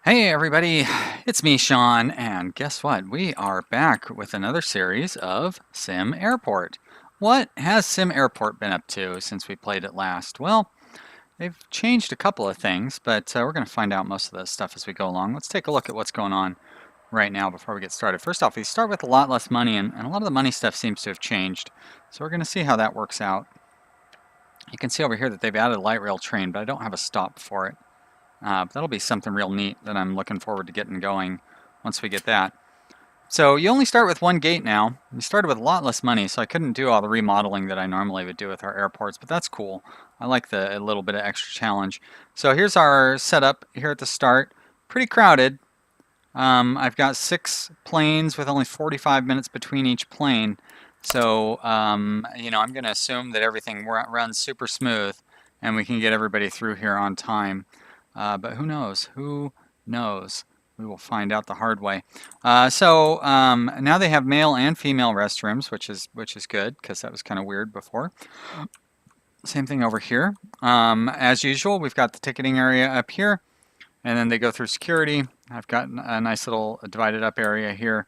Hey everybody, it's me Sean, and guess what? We are back with another series of SimAirport. What has SimAirport been up to since we played it last? Well, they've changed a couple of things, but we're going to find out most of that stuff as we go along. Let's take a look at what's going on right now before we get started. First off, we start with a lot less money, and a lot of the money stuff seems to have changed. So we're going to see how that works out. You can see over here that they've added a light rail train, but I don't have a stop for it. That'll be something real neat that I'm looking forward to getting going once we get that. So you only start with one gate now. We started with a lot less money, so I couldn't do all the remodeling that I normally would do with our airports, but that's cool. I like a little bit of extra challenge. So here's our setup here at the start. Pretty crowded. I've got 6 planes with only 45 minutes between each plane. So, I'm going to assume that everything runs super smooth and we can get everybody through here on time. But who knows? Who knows? We will find out the hard way. Now they have male and female restrooms, which is good because that was kind of weird before. Same thing over here. As usual, we've got the ticketing area up here, and then they go through security. I've got a nice little divided up area here.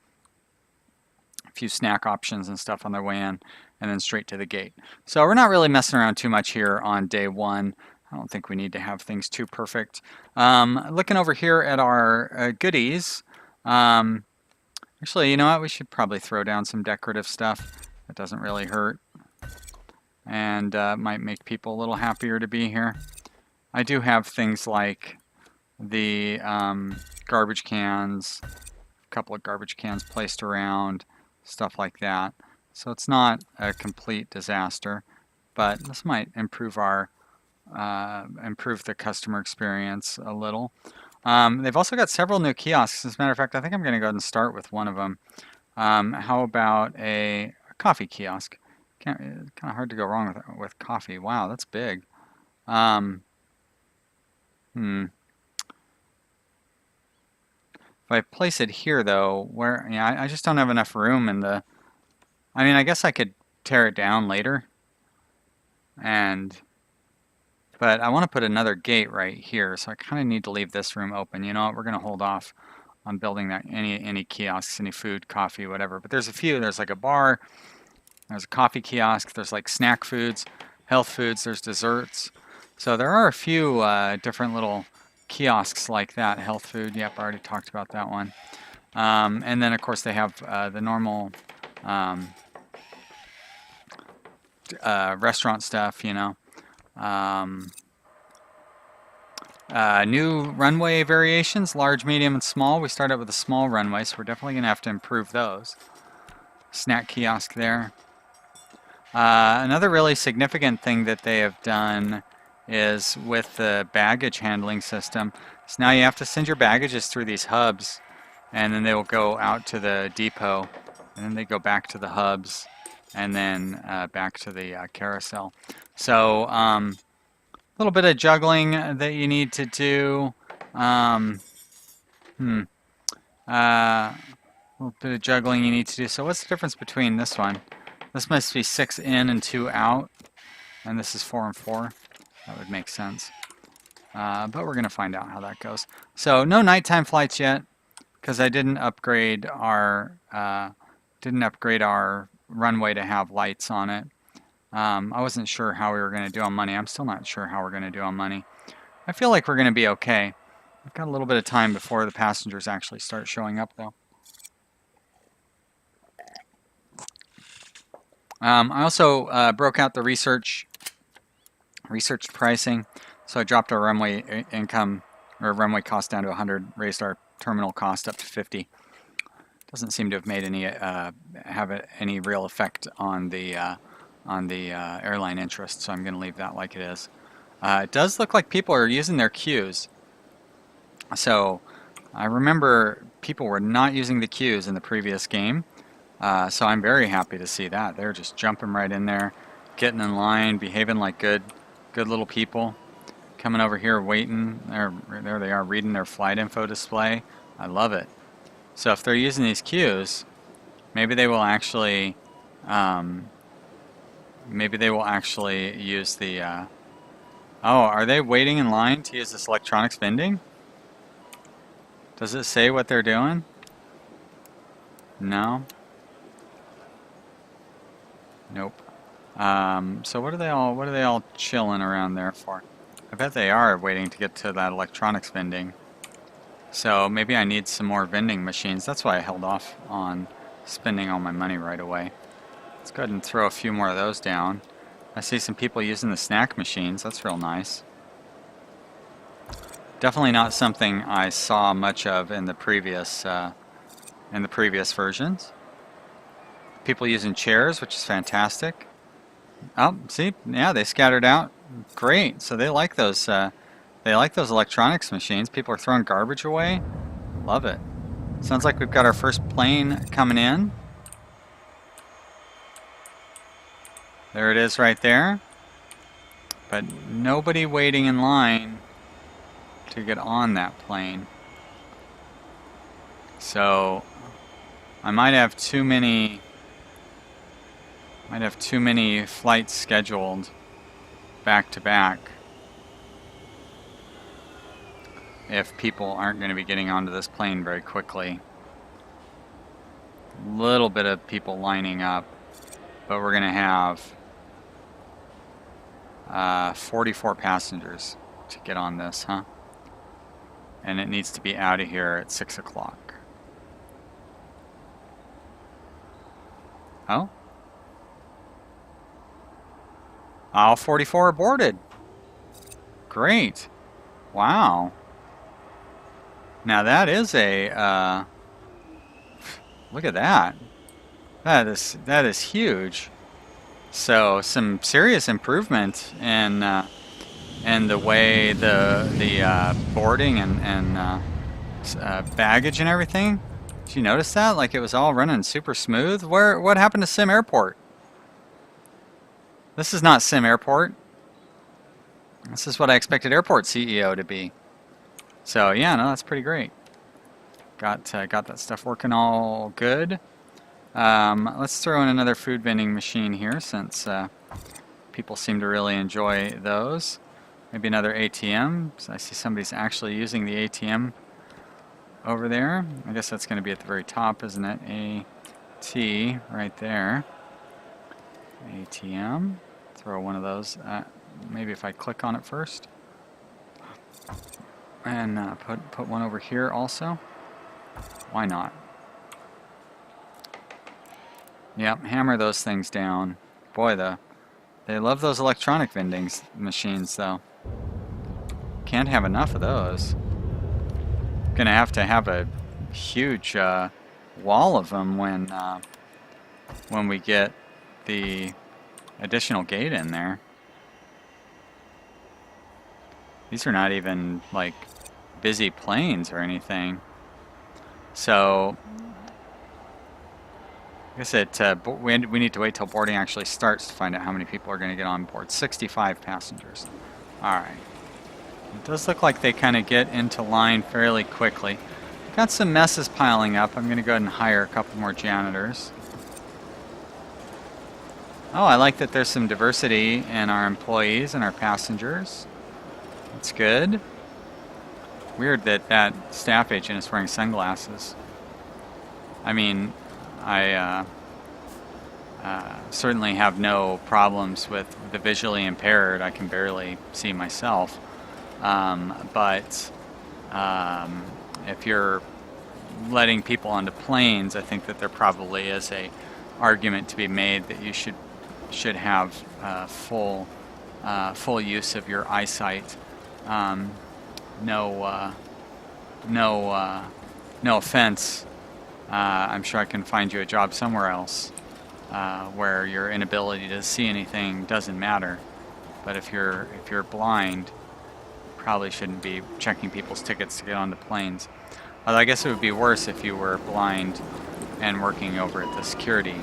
A few snack options and stuff on their way in, and then straight to the gate. So we're not really messing around too much here on day one. I don't think we need to have things too perfect. Looking over here at our goodies. Actually, you know what? We should probably throw down some decorative stuff. That doesn't really hurt. And might make people a little happier to be here. I do have things like the garbage cans, a couple of garbage cans placed around, stuff like that. So it's not a complete disaster, but this might improve the customer experience a little. They've also got several new kiosks. As a matter of fact, I think I'm going to go ahead and start with one of them. How about a coffee kiosk? It's kind of hard to go wrong with coffee. Wow, that's big. If I place it here, though, I just don't have enough room in the. I mean, I guess I could tear it down later, but I want to put another gate right here, so I kind of need to leave this room open. You know what? We're going to hold off on building that any kiosks, any food, coffee, whatever. But there's a few. There's like a bar. There's a coffee kiosk. There's like snack foods, health foods. There's desserts. So there are a few different little kiosks like that. Health food. Yep, I already talked about that one. And then of course they have the normal restaurant stuff. You know. New runway variations, large, medium, and small. We started with a small runway, so we're definitely going to have to improve those. Snack kiosk there. Another really significant thing that they have done is with the baggage handling system. So now you have to send your baggages through these hubs, and then they will go out to the depot, and then they go back to the hubs, and then back to the carousel. So a little bit of juggling that you need to do. A little bit of juggling you need to do. So what's the difference between this one? This must be 6 in and 2 out, and this is 4 and 4. That would make sense. But we're going to find out how that goes. So no nighttime flights yet, because I didn't upgrade our runway to have lights on it. I wasn't sure how we were going to do on money. I'm still not sure how we're going to do on money. I feel like we're going to be okay. We've got a little bit of time before the passengers actually start showing up, though. I also broke out the research pricing. So I dropped our runway runway cost down to 100, raised our terminal cost up to 50. Doesn't seem to have made any real effect on the airline interest, so I'm going to leave that like it is. It does look like people are using their queues. So I remember people were not using the queues in the previous game. So I'm very happy to see that. They're just jumping right in there, getting in line, behaving like good little people. Coming over here waiting. There they are reading their flight info display. I love it. So if they're using these queues, maybe they will actually use the oh, are they waiting in line to use this electronics vending? Does it say what they're doing? No. Nope. So what are they all chilling around there for? I bet they are waiting to get to that electronics vending. So maybe I need some more vending machines. That's why I held off on spending all my money right away. Let's go ahead and throw a few more of those down. I see some people using the snack machines. That's real nice. Definitely not something I saw much of in the previous versions. People using chairs, which is fantastic. Oh, see, yeah, they scattered out. Great. So they like those. They like those electronics machines. People are throwing garbage away. Love it. Sounds like we've got our first plane coming in. There it is right there. But nobody waiting in line to get on that plane. So I might have too many flights scheduled back to back if people aren't going to be getting onto this plane very quickly. A little bit of people lining up, but we're going to have 44 passengers to get on this, huh? And it needs to be out of here at 6 o'clock. Oh? All 44 aborted. Great. Wow. Now that is a, look at that. That is huge. So some serious improvement in the way the boarding and baggage and everything. Did you notice that? Like it was all running super smooth. What happened to SimAirport? This is not SimAirport. This is what I expected Airport CEO to be. So yeah, no, that's pretty great. Got that stuff working all good. Let's throw in another food vending machine here since people seem to really enjoy those. Maybe another ATM. So I see somebody's actually using the ATM over there. I guess that's going to be at the very top, isn't it? AT right there. ATM. Throw one of those. Maybe if I click on it first. And put one over here also. Why not? Yep, hammer those things down. Boy, they love those electronic vending machines, though. Can't have enough of those. Gonna have to have a huge wall of them when we get the additional gate in there. These are not even like busy planes or anything. So I guess we need to wait till boarding actually starts to find out how many people are going to get on board. 65 passengers. Alright. It does look like they kind of get into line fairly quickly. Got some messes piling up. I'm going to go ahead and hire a couple more janitors. Oh, I like that there's some diversity in our employees and our passengers. That's good. Weird that that staff agent is wearing sunglasses. I mean, I certainly have no problems with the visually impaired. I can barely see myself. But if you're letting people onto planes, I think that there probably is a argument to be made that you should have full use of your eyesight. No offense. I'm sure I can find you a job somewhere else where your inability to see anything doesn't matter. But if you're blind, you probably shouldn't be checking people's tickets to get onto planes. Although I guess it would be worse if you were blind and working over at the security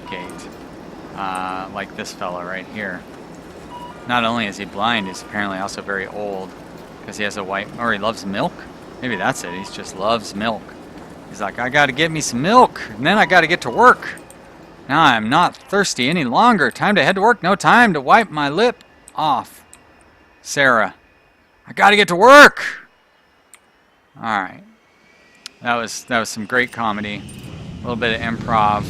gate, like this fella right here. Not only is he blind, he's apparently also very old because he has a white, or he loves milk. Maybe that's it. He just loves milk. He's like, I gotta get me some milk, and then I gotta get to work. Now I'm not thirsty any longer. Time to head to work. No time to wipe my lip off. Sarah, I gotta get to work. Alright. That was some great comedy. A little bit of improv.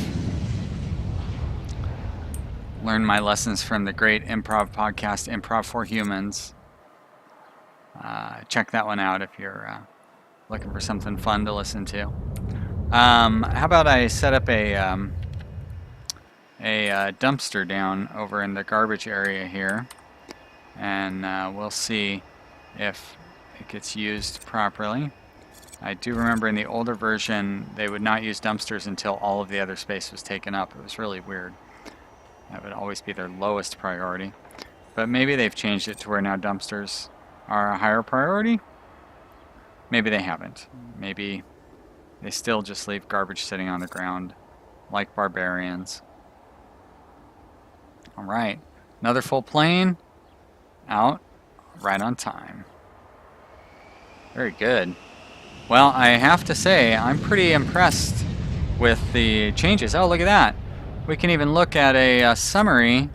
Learn my lessons from the great improv podcast, Improv for Humans. Check that one out if you're looking for something fun to listen to. How about I set up a dumpster down over in the garbage area here, and we'll see if it gets used properly. I do remember in the older version they would not use dumpsters until all of the other space was taken up. It was really weird. That would always be their lowest priority. But maybe they've changed it to where now dumpsters are a higher priority. Maybe they haven't. Maybe they still just leave garbage sitting on the ground like barbarians. Alright, another full plane out right on time. Very good. Well, I have to say, I'm pretty impressed with the changes. Oh, look at that. We can even look at a summary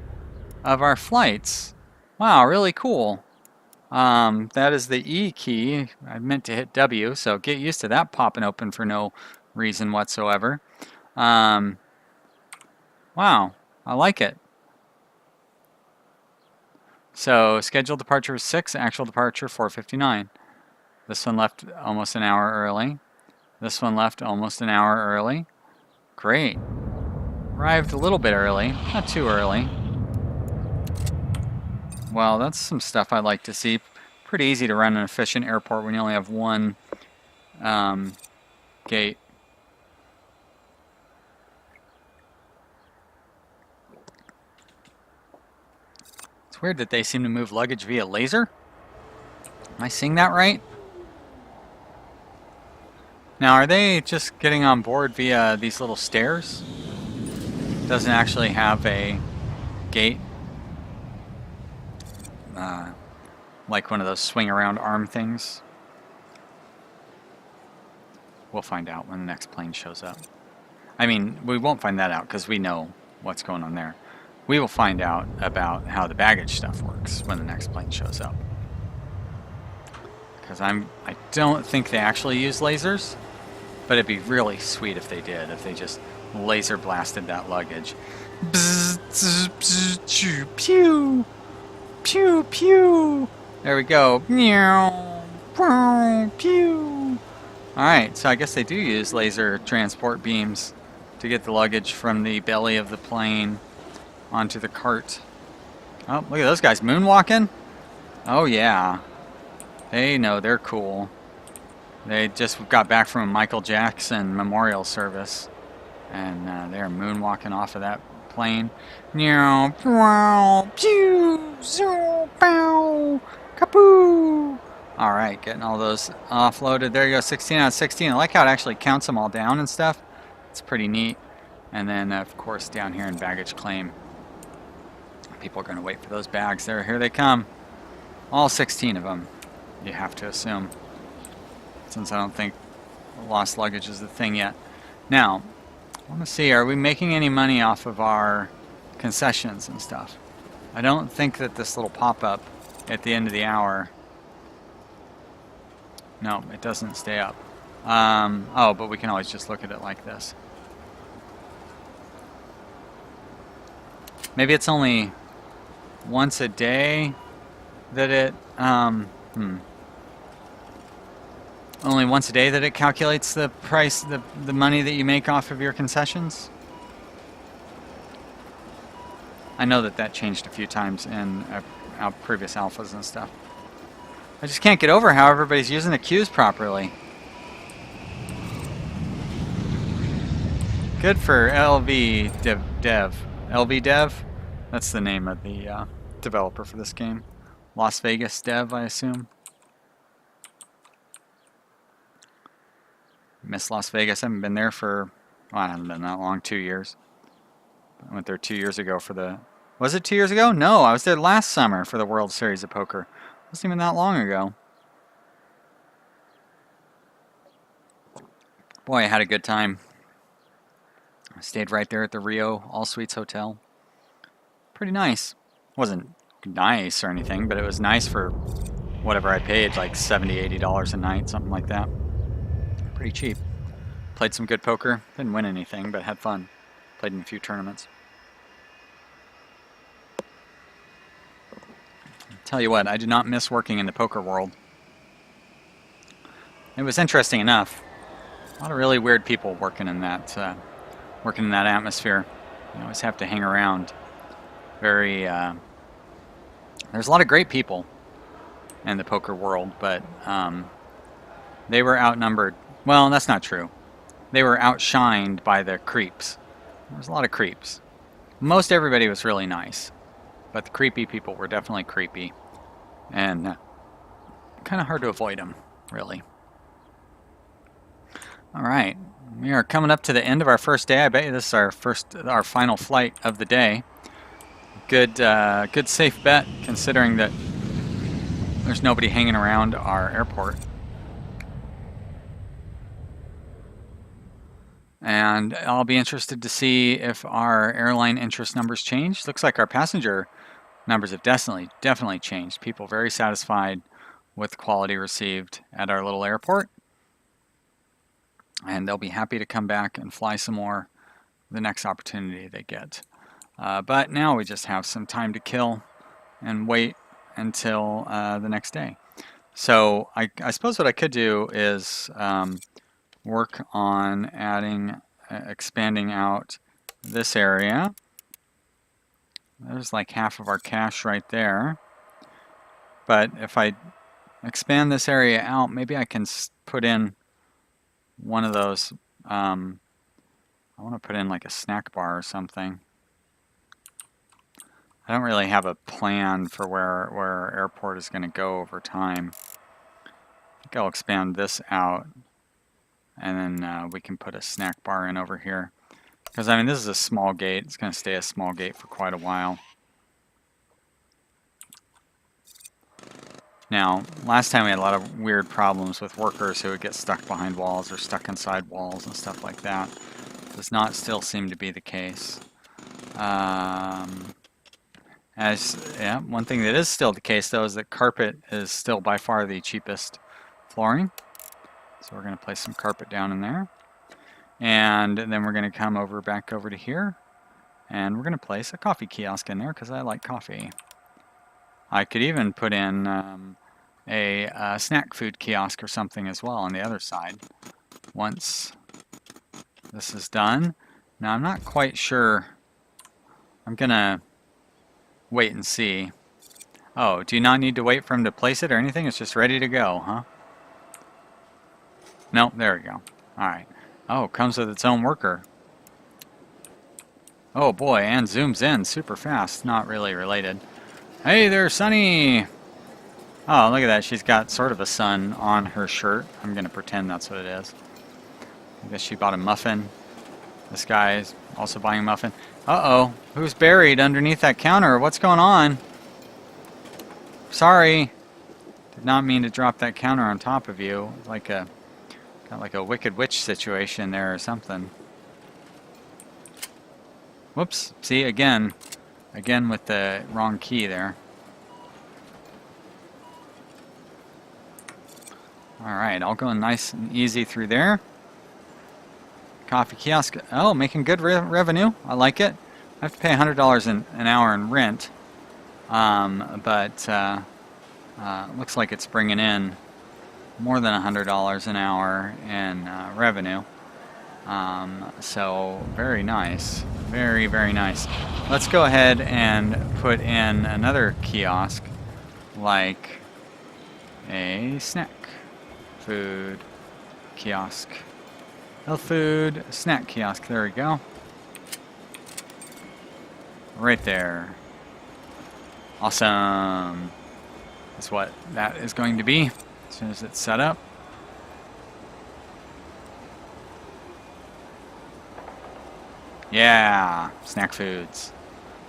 of our flights. Wow, really cool. That is the E key. I meant to hit W, so get used to that popping open for no reason whatsoever. Wow, I like it. So scheduled departure was 6, actual departure 4:59. This one left almost an hour early. This one left almost an hour early. Great. Arrived a little bit early, not too early. Well, that's some stuff I like to see. Pretty easy to run an efficient airport when you only have one gate. It's weird that they seem to move luggage via laser. Am I seeing that right? Now, are they just getting on board via these little stairs? Doesn't actually have a gate. Like one of those swing around arm things. We'll find out when the next plane shows up. I mean, we won't find that out because we know what's going on there. We will find out about how the baggage stuff works when the next plane shows up. Because I don't think they actually use lasers, but it'd be really sweet if they did, if they just laser blasted that luggage. Bzz, bzz, bzz, choo, pew, pew, pew. There we go. Meow, pew. Alright, so I guess they do use laser transport beams to get the luggage from the belly of the plane onto the cart. Oh, look at those guys moonwalking. Oh yeah. They know they're cool. They just got back from a Michael Jackson memorial service, and they're moonwalking off of that plane. Meow, pew, zoo, pow, kapoo. All right, getting all those offloaded. There you go, 16 out of 16. I like how it actually counts them all down and stuff. It's pretty neat. And then, of course, down here in baggage claim, people are going to wait for those bags. Here they come. All 16 of them, you have to assume, since I don't think lost luggage is the thing yet. Now, I want to see, are we making any money off of our concessions and stuff? I don't think that this little pop-up at the end of the hour, no, it doesn't stay up. Oh, but we can always just look at it like this. Maybe it's only once a day that it, only once a day that it calculates the price, the money that you make off of your concessions? I know that changed a few times in previous alphas and stuff. I just can't get over how everybody's using the queues properly. Good for LVGameDev. LVGameDev? That's the name of the developer for this game. Las Vegas Dev, I assume. Miss Las Vegas. I haven't been there for, well, I haven't been that long, 2 years. I went there 2 years ago for the, was it 2 years ago? No, I was there last summer for the World Series of Poker. It wasn't even that long ago. Boy, I had a good time. I stayed right there at the Rio All Suites Hotel. Pretty nice. Wasn't nice or anything, but it was nice for whatever I paid, like $70, $80 a night, something like that. pretty cheap. Played some good poker. Didn't win anything, but had fun. Played in a few tournaments. Tell you what, I did not miss working in the poker world. It was interesting enough. A lot of really weird people working in that atmosphere. You always have to hang around. There's a lot of great people in the poker world, but they were outnumbered. Well, that's not true. They were outshined by the creeps. There was a lot of creeps. Most everybody was really nice, but the creepy people were definitely creepy, and kind of hard to avoid them, really. All right, we are coming up to the end of our first day. I bet you this is our final flight of the day. Good safe bet, considering that there's nobody hanging around our airport. And I'll be interested to see if our airline interest numbers change. Looks like our passenger numbers have definitely changed. People very satisfied with the quality received at our little airport. And they'll be happy to come back and fly some more the next opportunity they get. But now we just have some time to kill and wait until the next day. So I suppose what I could do is work on expanding out this area. There's like half of our cache right there. But if I expand this area out, maybe I can put in one of those. I want to put in like a snack bar or something. I don't really have a plan for where our airport is going to go over time. I think I'll expand this out, and then we can put a snack bar in over here. Because, I mean, this is a small gate. It's going to stay a small gate for quite a while. Now, last time we had a lot of weird problems with workers who would get stuck behind walls or stuck inside walls and stuff like that. Does not still seem to be the case. One thing that is still the case, though, is that carpet is still by far the cheapest flooring. So we're going to place some carpet down in there. And then we're going to come back over to here. And we're going to place a coffee kiosk in there because I like coffee. I could even put in a snack food kiosk or something as well on the other side once this is done. Now, I'm not quite sure. I'm going to wait and see. Oh, do you not need to wait for him to place it or anything? It's just ready to go, huh? Nope, there we go. All right. Oh, it comes with its own worker. Oh boy, and zooms in super fast. Not really related. Hey there, Sunny! Oh, look at that. She's got sort of a sun on her shirt. I'm going to pretend that's what it is. I guess she bought a muffin. This guy is also buying a muffin. Uh-oh. Who's buried underneath that counter? What's going on? Sorry. Did not mean to drop that counter on top of you. Got like a Wicked Witch situation there or something. Whoops. See, again with the wrong key there. Alright, I'll go nice and easy through there. Coffee kiosk. Oh, making good revenue. I like it. I have to pay $100 an hour in rent. But looks like it's bringing in more than $100 an hour in revenue. So very nice. Very, very nice. Let's go ahead and put in another kiosk, like a snack food kiosk. Health food snack kiosk. There we go. Right there. Awesome. That's what that is going to be as soon as it's set up. Yeah, snack foods.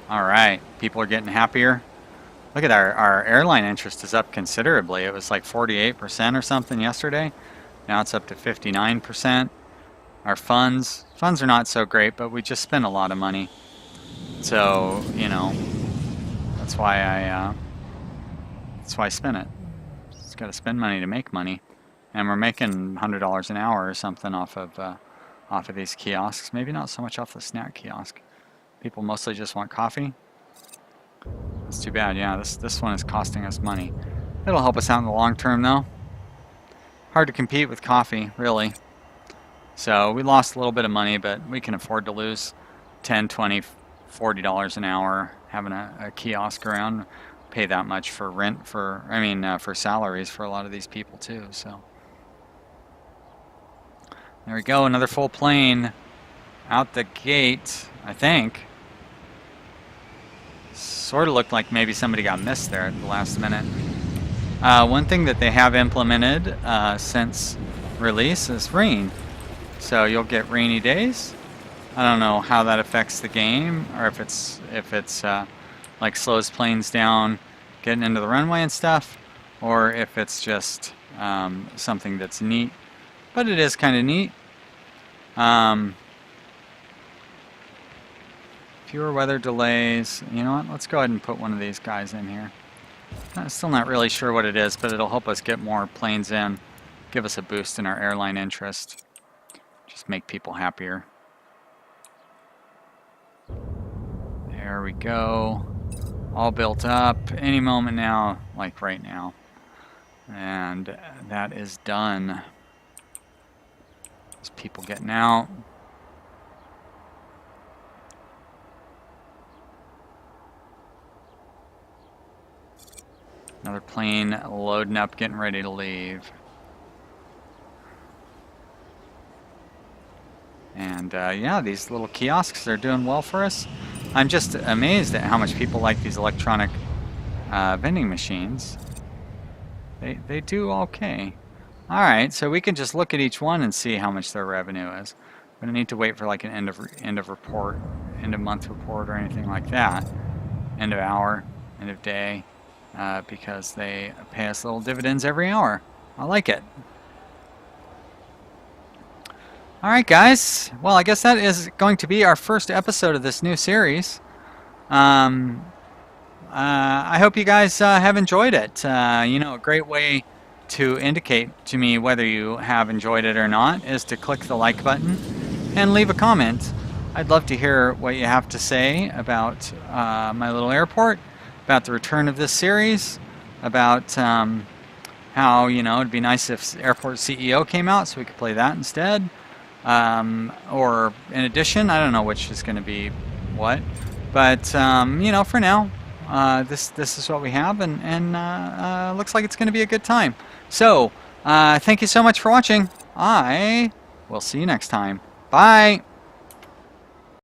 All right, people are getting happier. Look at our airline interest is up considerably. It was like 48% or something yesterday. Now it's up to 59%. Our funds are not so great, but we just spent a lot of money. So, you know, that's why I spent it. Just got to spend money to make money. and we're making $100 an hour or something off of these kiosks. Maybe not so much off the snack kiosk. People mostly just want coffee. That's too bad. Yeah, this one is costing us money. It'll help us out in the long term, though. Hard to compete with coffee, really. So we lost a little bit of money, but we can afford to lose $10, $20, $40 an hour having a kiosk around. Pay that much for rent for salaries for a lot of these people too. So there we go, another full plane out the gate, I think. Sort of looked like maybe somebody got missed there at the last minute. One thing that they have implemented since release is rain. So you'll get rainy days. I don't know how that affects the game, or if it's like slows planes down getting into the runway and stuff, or if it's just something that's neat. But it is kind of neat. Fewer weather delays. You know what? Let's go ahead and put one of these guys in here. I'm still not really sure what it is, but it'll help us get more planes in, give us a boost in our airline interest, just make people happier. There we go. All built up. Any moment now, like right now. And that is done. There's people getting out. Another plane loading up, getting ready to leave. And yeah, these little kiosks are doing well for us. I'm just amazed at how much people like these electronic vending machines. They do okay. Alright, so we can just look at each one and see how much their revenue is. We don't need to wait for like an end of report, end of month report or anything like that. End of hour, end of day. Because they pay us little dividends every hour. I like it. Alright guys, well I guess that is going to be our first episode of this new series. I hope you guys have enjoyed it. You know, a great way to indicate to me whether you have enjoyed it or not is to click the like button and leave a comment. I'd love to hear what you have to say about my little airport, about the return of this series, about how, you know, it'd be nice if Airport CEO came out so we could play that instead. Or in addition, I don't know which is going to be what, but you know, for now, this is what we have, and looks like it's going to be a good time. So, thank you so much for watching. I will see you next time. Bye.